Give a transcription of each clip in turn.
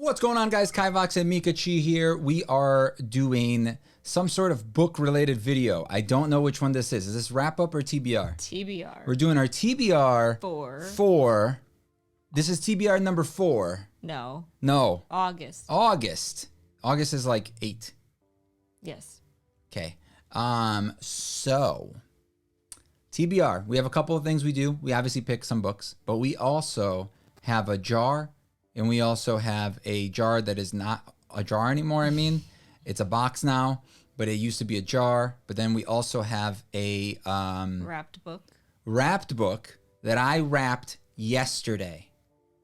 What's going on, guys? Kivox and Meekachii here. We are doing some sort of book-related video. I don't know which one this is. Is this wrap-up or TBR? TBR. We're doing our TBR Four. This is TBR number 4. No. No. August. August is like 8. Yes. Okay. So TBR, we have a couple of things we do. We obviously pick some books, but we also have a jar, and we also have a jar that is not a jar anymore. I mean, it's a box now, but it used to be a jar. But then we also have a Wrapped book. Wrapped book that I wrapped yesterday.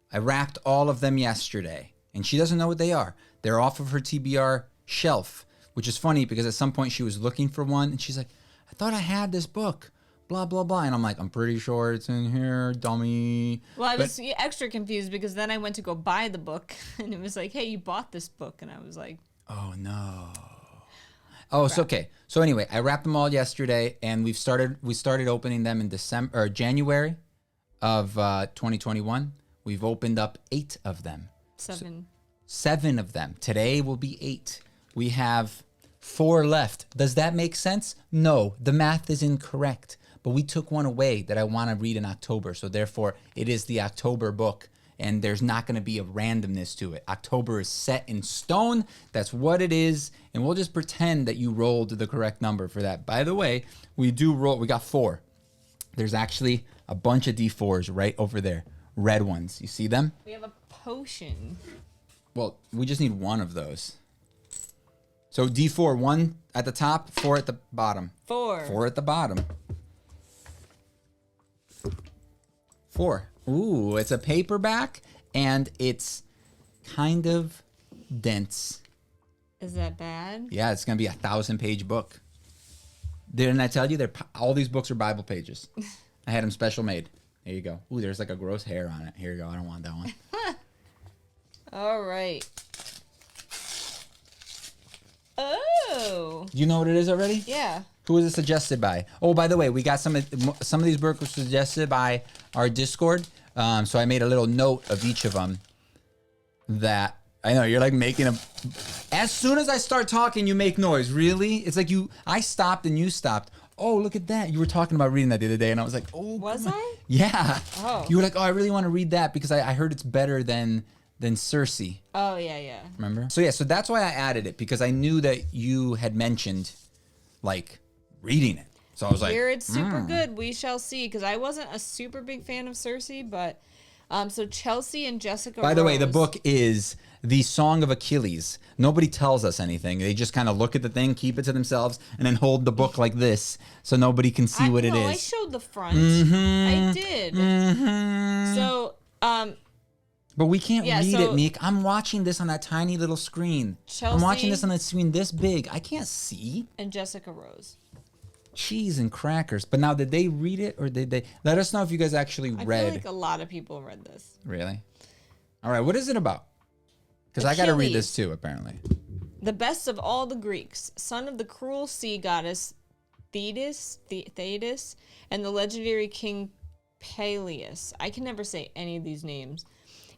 I wrapped all of them yesterday, and she doesn't know what they are. They're off of her TBR shelf, which is funny because at some point she was looking for one, and she's like, I thought I had this book, blah, blah, blah. And I'm like, I'm pretty sure it's in here, dummy. Well, I was extra confused because then I went to go buy the book, and it was like, hey, you bought this book. And I was like, oh, no. Oh, so okay. So anyway, I wrapped them all yesterday, and we started opening them in January of 2021. We've opened up 8 of them. 7. 7 of them. Today will be 8. We have 4 left. Does that make sense? No, the math is incorrect. But we took one away that I want to read in October. So therefore, it is the October book. And there's not going to be a randomness to it. October is set in stone. That's what it is. And we'll just pretend that you rolled the correct number for that. By the way, we got 4. There's actually a bunch of D4s right over there. Red ones. You see them? We have a potion. Well, we just need 1 of those. So D4, 1 at the top, 4 at the bottom. 4. 4 at the bottom. 4. Ooh, it's a paperback, and it's kind of dense. Is that bad? Yeah, it's going to be a 1,000-page book. Didn't I tell you? All these books are Bible pages. I had them special made. There you go. Ooh, there's like a gross hair on it. Here you go. I don't want that one. All right. Oh. You know what it is already? Yeah. Who was it suggested by? Oh, by the way, we got some of these books were suggested by our Discord. So I made a little note of each of them. That I know you're like making a. As soon as I start talking, you make noise. Really? It's like I stopped and you stopped. Oh, look at that! You were talking about reading that the other day, and I was like, oh. Was I? Yeah. Oh. You were like, oh, I really want to read that because I heard it's better than Circe. Oh, yeah. Remember? So yeah, so that's why I added it, because I knew that you had mentioned like reading it. So I was like, here it's super good. We shall see. Because I wasn't a super big fan of Circe, but so Chelsea and Jessica. By the way, the book is The Song of Achilles. Nobody tells us anything. They just kind of look at the thing, keep it to themselves, and then hold the book like this so nobody can see what it is. I showed the front. I did. So, but we can't read so it, Meek. I'm watching this on that tiny little screen. I'm watching this on a screen this big. I can't see. And Jessica Rose. Cheese and crackers. But now, did they read it, or did they? Let us know if you guys actually read. I feel like a lot of people read this. Really? All right. What is it about? Because I got to read this too, apparently. The best of all the Greeks, son of the cruel sea goddess Thetis, and the legendary king Peleus. I can never say any of these names.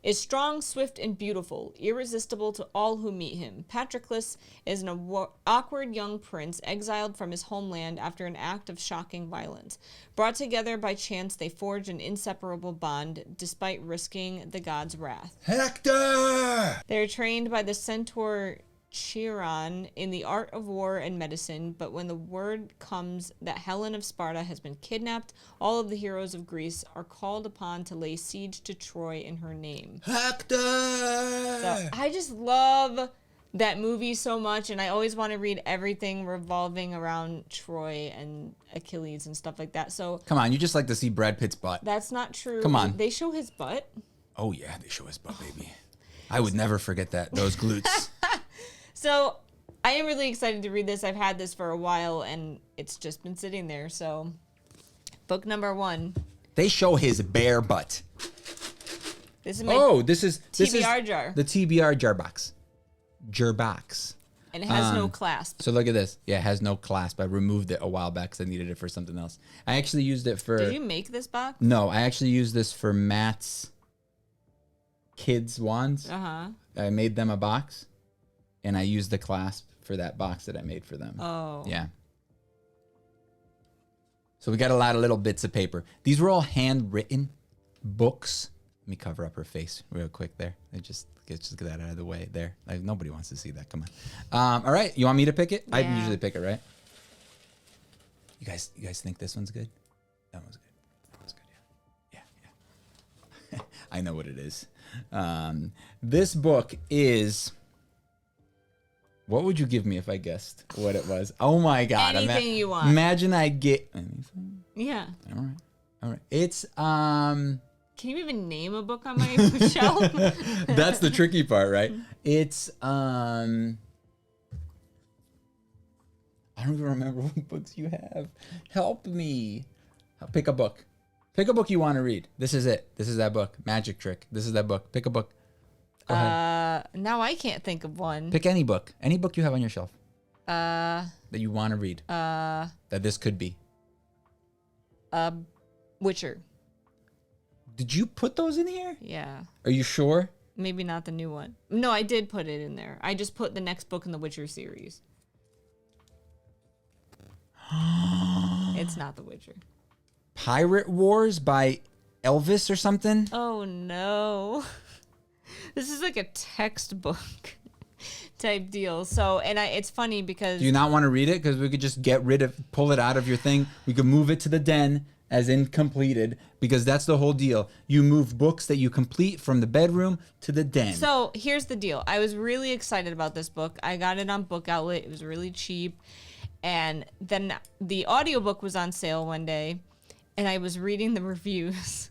Is strong, swift, and beautiful, irresistible to all who meet him. Patroclus is an awkward young prince exiled from his homeland after an act of shocking violence. Brought together by chance, they forge an inseparable bond, despite risking the god's wrath. Hector! They are trained by the centaur Chiron in the art of war and medicine, but when the word comes that Helen of Sparta has been kidnapped, all of the heroes of Greece are called upon to lay siege to Troy in her name. Hector! So I just love that movie so much, and I always want to read everything revolving around Troy and Achilles and stuff like that. So come on, you just like to see Brad Pitt's butt. That's not true. Come on. They show his butt. Oh yeah, they show his butt, baby. I would never forget that. Those glutes. So I am really excited to read this. I've had this for a while, and it's just been sitting there. So book number 1. They show his bare butt. This is my this is TBR jar. The TBR jar box. Jar box. And it has no clasp. So look at this. Yeah, it has no clasp. I removed it a while back because I needed it for something else. I actually used it for... Did you make this box? No, I actually used this for Matt's kids' wands. I made them a box, and I used the clasp for that box that I made for them. Oh. Yeah. So we got a lot of little bits of paper. These were all handwritten books. Let me cover up her face real quick there. Just get that out of the way there. Like, nobody wants to see that. Come on. All right. You want me to pick it? Yeah. I usually pick it, right? You guys think this one's good? That one's good. That one's good. Yeah. I know what it is. This book is. What would you give me if I guessed what it was? Oh my God! Anything you want. Imagine I get anything. Yeah. All right. It's Can you even name a book on my shelf? That's the tricky part, right? It's I don't even remember what books you have. Help me. Pick a book. Pick a book you want to read. This is it. This is that book. Magic Trick. This is that book. Pick a book. Go ahead. Now I can't think of one. Pick any book. Any book you have on your shelf. That you want to read. That this could be. Witcher. Did you put those in here? Yeah. Are you sure? Maybe not the new one. No, I did put it in there. I just put the next book in the Witcher series. It's not The Witcher. Pirate Wars by Elvis or something? Oh no. This is like a textbook type deal. So, and it's funny because... Do you not want to read it? Because we could just pull it out of your thing. We could move it to the den as in completed, because that's the whole deal. You move books that you complete from the bedroom to the den. So here's the deal. I was really excited about this book. I got it on Book Outlet. It was really cheap. And then the audiobook was on sale one day, and I was reading the reviews,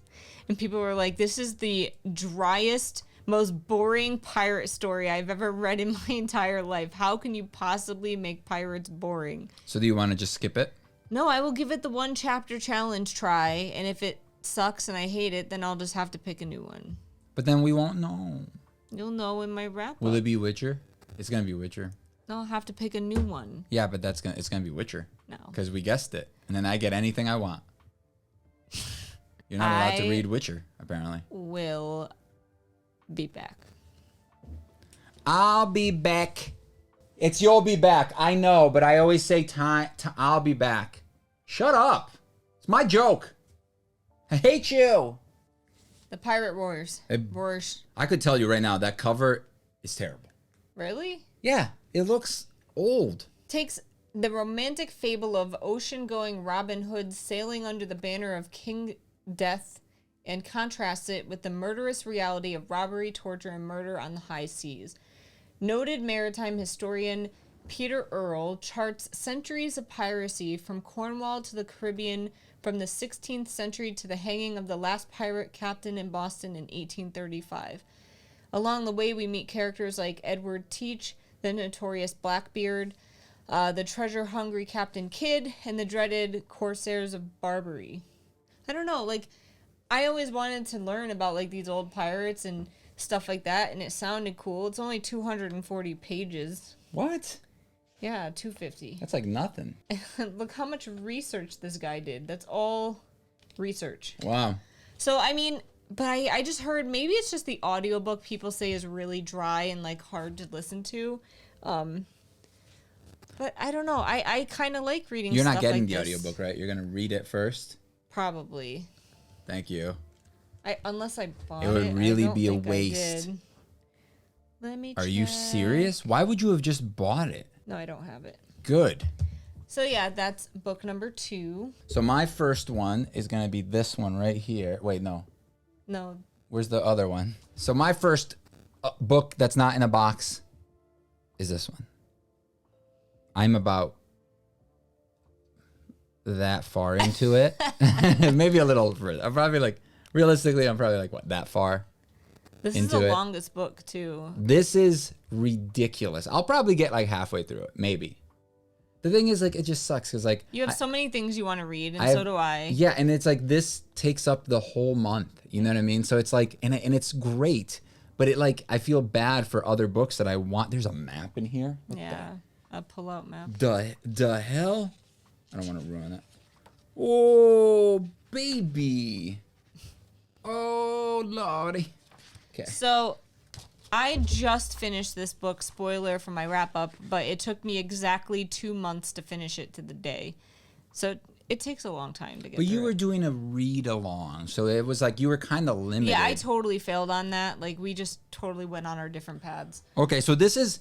and people were like, this is the driest, most boring pirate story I've ever read in my entire life. How can you possibly make pirates boring? So do you want to just skip it? No, I will give it the one chapter challenge try, and if it sucks and I hate it, then I'll just have to pick a new one. But then we won't know. You'll know in my wrap-up. Will it be Witcher? It's going to be Witcher. No, I'll have to pick a new one. Yeah, but it's going to be Witcher. No. Because we guessed it. And then I get anything I want. You're not allowed to read Witcher, apparently. Will be back. I'll be back. It's you'll be back. I know, but I always say I'll be back. Shut up. It's my joke. I hate you. The Pirate Roars. Roars. I could tell you right now, that cover is terrible. Really? Yeah, it looks old. Takes the romantic fable of ocean-going Robin Hood sailing under the banner of King Death and contrasts it with the murderous reality of robbery, torture, and murder on the high seas. Noted maritime historian Peter Earle charts centuries of piracy from Cornwall to the Caribbean, from the 16th century to the hanging of the last pirate captain in Boston in 1835. Along the way, we meet characters like Edward Teach, the notorious Blackbeard, the treasure-hungry Captain Kidd, and the dreaded Corsairs of Barbary. I don't know, like, I always wanted to learn about, like, these old pirates and stuff like that, and it sounded cool. It's only 240 pages. What? Yeah, 250. That's like nothing. Look how much research this guy did. That's all research. Wow. So, I mean, but I just heard maybe it's just the audiobook people say is really dry and, like, hard to listen to. But I don't know. I kind of like reading You're stuff not getting like the this. audiobook, right? You're going to read it first? Probably. Thank you. Unless I bought it. It would really I don't be a think I waste. did. Let me Are you check. serious? Why would you have just bought it? No, I don't have it. Good. So yeah, that's book number 2. So my first one is going to be this one right here. Wait, no. No. Where's the other one? So my first book that's not in a box is this one. I'm about that far into it. Maybe a little further. I'm probably like, realistically, I'm probably like, what, that far? This is into the it. longest book too. This is ridiculous. I'll probably get like halfway through it, maybe. The thing is, like, it just sucks because, like, You have so many things you want to read, and I so have- do I. Yeah, and it's like this takes up the whole month. You know what I mean? So it's like, and it's great, but it like I feel bad for other books that I want. There's a map in here. What Yeah, a pull-out map. The hell? I don't want to ruin it. Oh, baby. Oh, lordy. Okay. So, I just finished this book, spoiler for my wrap up, but it took me exactly 2 months to finish it to the day. So it takes a long time to get But you through were it. doing a read along, so it was like you were kind of limited. Yeah, I totally failed on that. Like, we just totally went on our different paths. Okay, so this is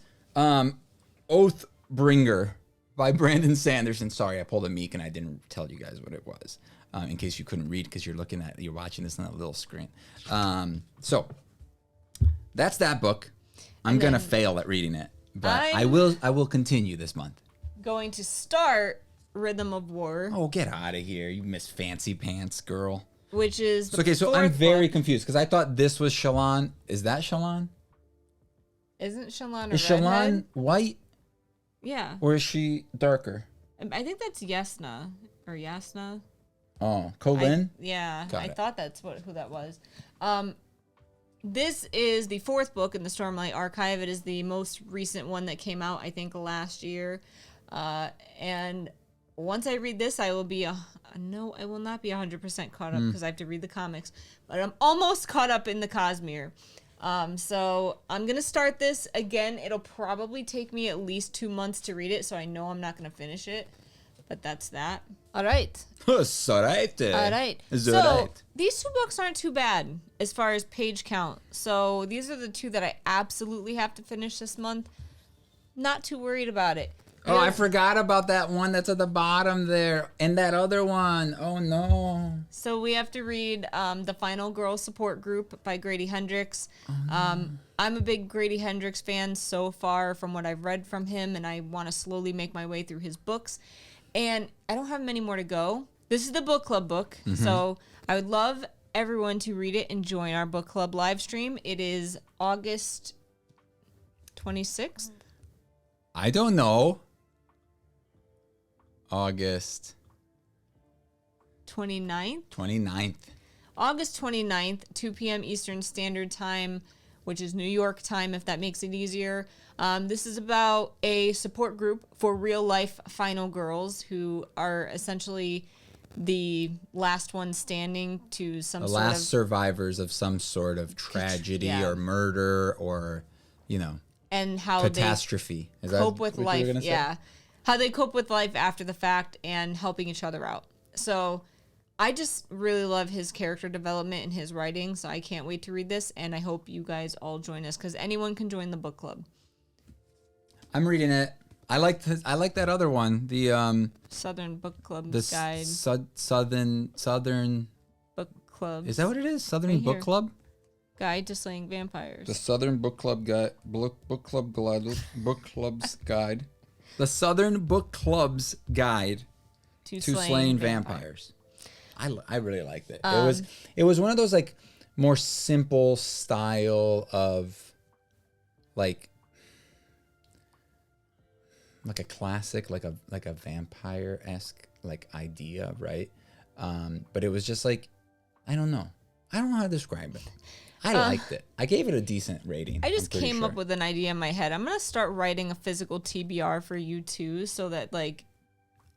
Oathbringer by Brandon Sanderson. Sorry, I pulled a Meek and I didn't tell you guys what it was, in case you couldn't read because you're watching this on a little screen. So that's that book. I'm gonna fail at reading it, but I will continue this month. Going to start Rhythm of War, Oh, get out of here, you Miss Fancy Pants girl. which is the Okay, so I'm fourth very book. confused because I thought this was Shalon. Is that Shalon? Isn't Shalon a Is redhead? Shalon white Yeah. or is she darker? I think that's Yasna or Yasna. Oh, Colin? Yeah, Got I it. thought that's who that was. This is the fourth book in the Stormlight Archive. It is the most recent one that came out, I think, last year. And once I read this, I will be no, I will not be 100% caught up because I have to read the comics. But I'm almost caught up in the Cosmere. So I'm gonna start this again. It'll probably take me at least 2 months to read it, so I know I'm not gonna finish it. But that's that. All right. All right. So these two books aren't too bad as far as page count. So these are the two that I absolutely have to finish this month. Not too worried about it. Oh, I forgot about that one that's at the bottom there. And that other one. Oh, no. So we have to read The Final Girl Support Group by Grady Hendrix. I'm a big Grady Hendrix fan so far from what I've read from him, and I want to slowly make my way through his books. And I don't have many more to go. This is the book club book, so I would love everyone to read it and join our book club live stream. It is August 26th. I don't know. August 29th. 29th. August 29th, 2 p.m. Eastern Standard Time, which is New York time, if that makes it easier. This is about a support group for real-life final girls who are essentially the last one standing to some The sort of... last survivors of some sort of tragedy Yeah. or murder or, and how catastrophe. Is they cope that with what you were life. gonna say? Yeah. How they cope with life after the fact and helping each other out. So I just really love his character development and his writing, so I can't wait to read this, and I hope you guys all join us, because anyone can join the book club. I'm reading it. I like that other one. The Southern Book Club the Guide. Southern Book Club. Is that what it is? Southern Right Book here. Club? Guide to Slaying Vampires. The Southern Book Club Guide, Book Club's Guide. The Southern Book Club's Guide to Slaying Vampires. I really liked it. It was one of those like more simple style of like a classic, like a vampire-esque like idea, right? But it was just like, I don't know how to describe it. I liked it. I gave it a decent rating. I just came up with an idea in my head. I'm going to start writing a physical TBR for you too, so that like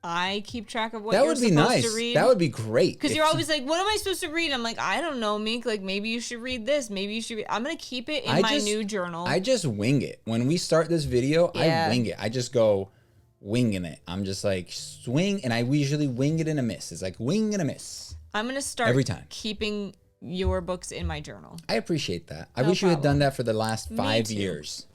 I keep track of what That you're would be supposed nice. to read. That would be great. Because you're always like, what am I supposed to read? I'm like, I don't know, Meek. Like, maybe you should read this. Maybe you should read... I'm going to keep it in my new journal. I just wing it. When we start this video, Yeah. I wing it. I just go winging it. I'm just like swing, and I usually wing it in a miss. It's like wing and a miss. I'm going to start Every time. keeping your books in my journal. I appreciate that. I No wish you had problem. done that for the last 5 too. years.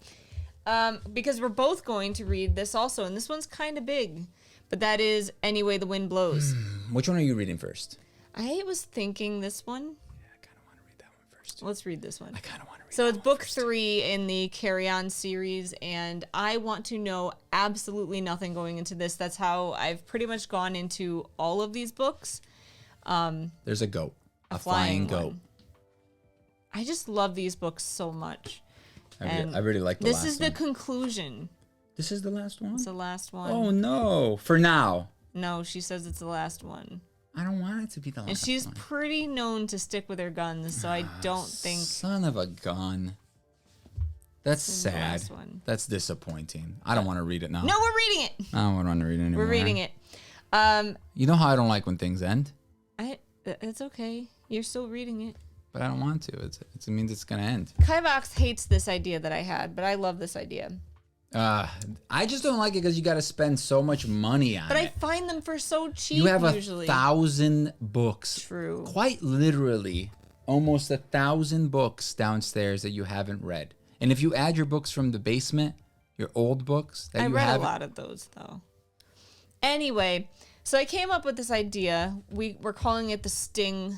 Because we're both going to read this also, and this one's kind of big. But that is Any Way the Wind Blows. Which one are you reading first? I was thinking this one. I kind of want to read that one first. Let's read this one. I kind of want to read So that it's one book first. 3 in the Carry On series, and I want to know absolutely nothing going into this. That's how I've pretty much gone into all of these books. There's a goat. A flying goat. one. I just love these books so much. I really like the This last is the one. conclusion. This is the last one? It's the last one. Oh, no. For now. No, she says it's the last one. I don't want it to be the last And she's one. pretty known to stick with her guns, so I don't think Son of a gun. That's is the sad. last one. That's disappointing. I don't want to read it now. No, we're reading it. I don't want to read it anymore. We're reading it. You know how I don't like when things end? It's okay. You're still reading it. but I don't want to. It means it's gonna end. Kivox hates this idea that I had, but I love this idea. I just don't like it because you got to spend so much money on But it. I find them for so cheap. You have usually. 1,000 books. True. Quite literally, almost 1,000 books downstairs that you haven't read. And if you add your books from the basement, your old books that I you read haven't. a lot of those though. Anyway, so I came up with this idea. We're calling it the Sting,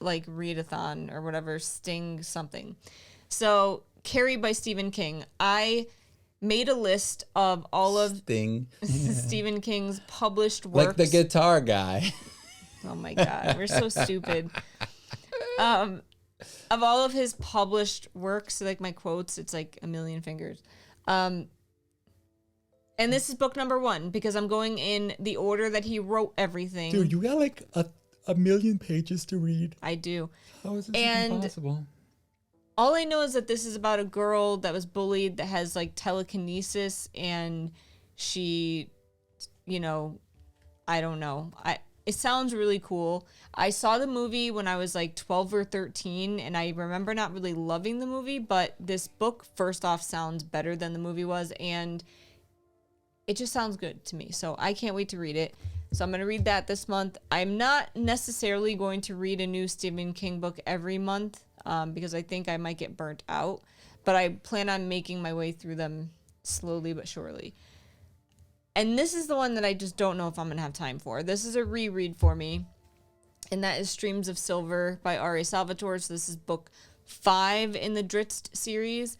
like readathon or whatever, Sting something. So Carrie by Stephen King. I made a list of all of Sting. Stephen King's published works. Like the guitar guy. Oh my God, we're so stupid. Of all of his published works, like my quotes, it's like a million fingers. And this is book number 1 because I'm going in the order that he wrote everything. Dude, you got like a million pages to read. I do. How is this And even possible? All I know is that this is about a girl that was bullied that has like telekinesis, and she, you know, I don't know. It sounds really cool. I saw the movie when I was like 12 or 13, and I remember not really loving the movie, but this book, first off, sounds better than the movie was, and it just sounds good to me. So I can't wait to read it. So I'm going to read that this month. I'm not necessarily going to read a new Stephen King book every month because I think I might get burnt out, but I plan on making my way through them slowly but surely. And this is the one that I just don't know if I'm going to have time for. This is a reread for me, and that is Streams of Silver by R.A. Salvatore. So this is book 5 in the Drizzt series.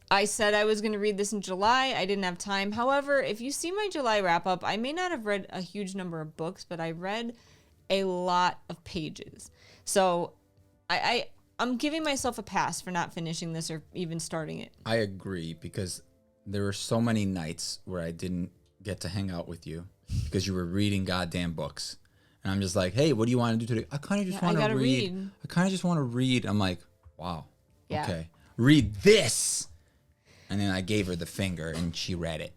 I said I was going to read this in July. I didn't have time. However, if you see my July wrap-up, I may not have read a huge number of books, but I read a lot of pages. So I'm giving myself a pass for not finishing this or even starting it. I agree because there were so many nights where I didn't get to hang out with you because you were reading goddamn books. And I'm just like, hey, what do you want to do today? I kind of just want to read. I kind of just want to read. I'm like, wow. Yeah. Okay. Read this. And then I gave her the finger and she read it.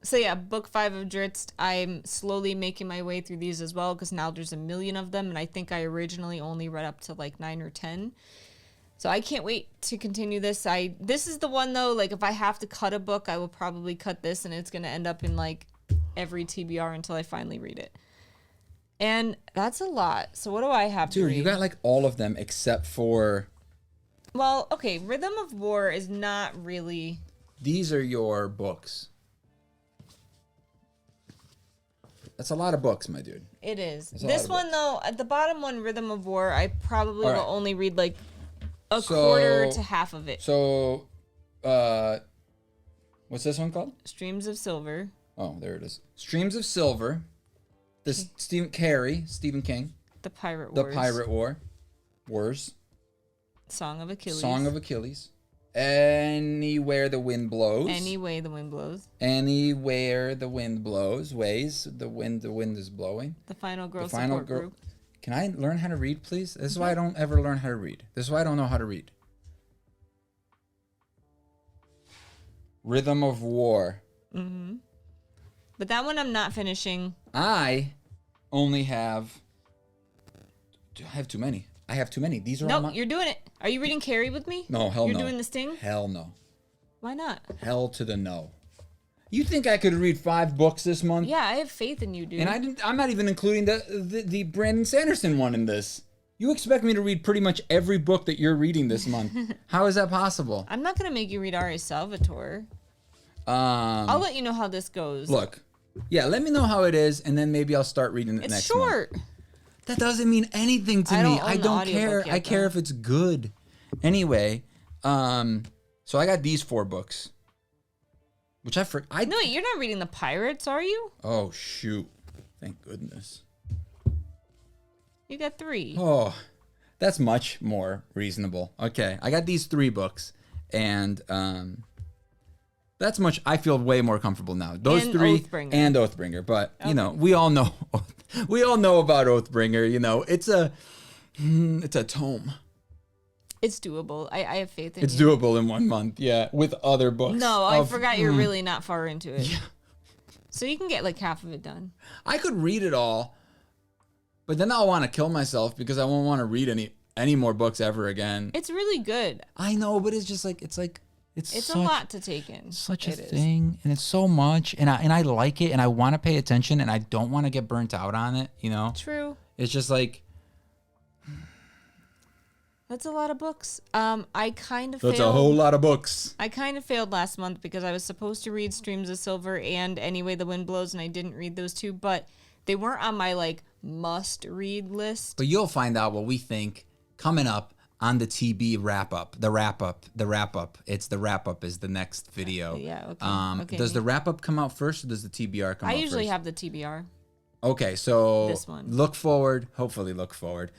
So yeah, book 5 of Drizzt. I'm slowly making my way through these as well because now there's a million of them, and I think I originally only read up to like 9 or 10. So I can't wait to continue this. This is the one though, like if I have to cut a book, I will probably cut this, and it's gonna end up in like every TBR until I finally read it. And that's a lot. So what do I have to read? Dude, you got like all of them except for... Well, okay, Rhythm of War is not really... These are your books. That's a lot of books, my dude. It is. That's a This lot of one, though, at the bottom one, Rhythm of War, I probably All right. will only read like a quarter to half of it. So, what's this one called? Streams of Silver. Oh, there it is. Streams of Silver. This Stephen King. The Pirate The Wars. Pirate War. Wars. Song of Achilles. Song of Achilles. Anywhere the Wind Blows. Any Way the Wind Blows. Anywhere the Wind Blows. Ways the wind is blowing. The Final Girl The Final Support Girl. Group. Can I learn how to read, please? This is why I don't ever learn how to read. This is why I don't know how to read. Rhythm of War. Mm-hmm. But that one I'm not finishing. I only have... I have too many. I have too many. These are all No, my... you're doing it. Are you reading Carrie with me? No, hell you're no. You're doing the Sting? Hell no. Why not? Hell to the no. You think I could read 5 books this month? Yeah, I have faith in you, dude. And I'm not even including the Brandon Sanderson one in this. You expect me to read pretty much every book that you're reading this month. How is that possible? I'm not going to make you read R.A. Salvatore. I'll let you know how this goes. Look. Yeah, let me know how it is, and then maybe I'll start reading it it's next short. month. That doesn't mean anything to me. I don't care. I care if it's good. Anyway, so I got these 4 books. Which No, you're not reading The Pirates, are you? Oh, shoot. Thank goodness. You got 3. Oh, that's much more reasonable. Okay, I got these 3 books, and that's much. I feel way more comfortable now. Those and 3 Oathbringer. and Oathbringer, but you know, we all know about Oathbringer. You know, it's a tome. It's doable. I have faith in It's you. doable in 1 month. Yeah, with other books. No, I forgot you're really not far into it. Yeah. So you can get like half of it done. I could read it all, But then I'll want to kill myself because I won't want to read any more books ever again. It's really good. I know, but it's just like it's a lot to take in. Such a thing, and it's so much, and I like it, and I want to pay attention, and I don't want to get burnt out on it. You know. True. It's just like. That's a lot of books. I kind of failed. That's a whole lot of books. I kind of failed last month because I was supposed to read Streams of Silver and Anyway the Wind Blows, and I didn't read those two, but they weren't on my like must-read list. But you'll find out what we think coming up on the TB wrap-up. The wrap-up. It's the wrap-up is the next video. Yeah, okay. Does the wrap-up come out first, or does the TBR come out first? I usually have the TBR. Okay, so this one. Hopefully look for,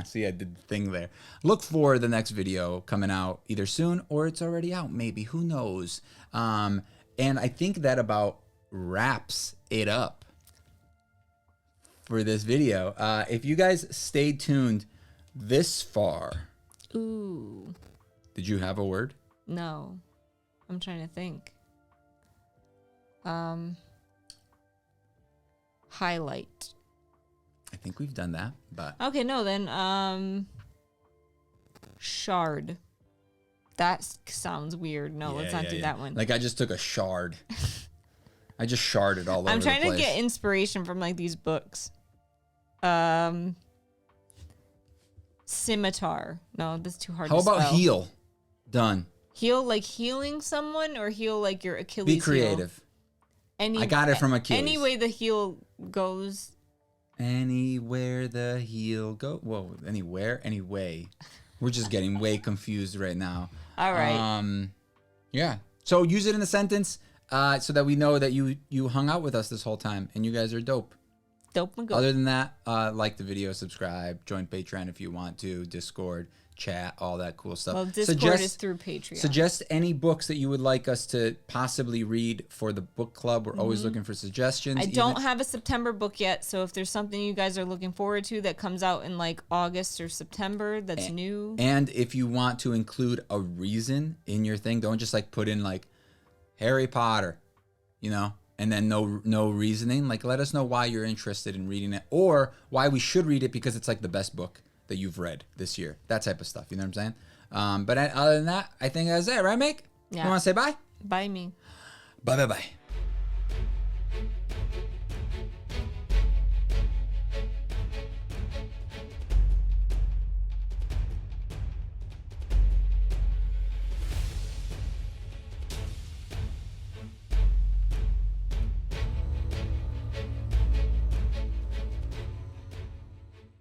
see I did the thing there. Look for the next video coming out either soon or it's already out, maybe, who knows. And I think that about wraps it up for this video. If you guys stayed tuned this far. Ooh. Did you have a word? No. I'm trying to think. Highlight. I think we've done that, but okay, no, then shard. That sounds weird. No, let's not do that one. Like I just took a shard. I just sharded all over the place. I'm trying to get inspiration from like these books. Scimitar. No, that's too hard to spell. How about heal? Done. Heal like healing someone, or heal like your Achilles Be creative. Heel? I got it from Achilles. Any way the heel goes. Anywhere the heel go. Whoa, anywhere, anyway. We're just getting way confused right now. All right. Yeah. So use it in a sentence so that we know that you hung out with us this whole time and you guys are dope. Dope and good. Other than that, like the video, subscribe, join Patreon if you want to, Discord, chat, all that cool stuff. Well, Discord is through Patreon. Suggest any books that you would like us to possibly read for the book club. We're always looking for suggestions. I don't have a September book yet, so if there's something you guys are looking forward to that comes out in like August or September that's new. And if you want to include a reason in your thing, don't just like put in like Harry Potter, you know, and then no reasoning. Like let us know why you're interested in reading it or why we should read it because it's like the best book that you've read this year. That type of stuff. You know what I'm saying? But other than that, I think that's it, right, Meek? Yeah. You want to say bye? Bye, me. Bye.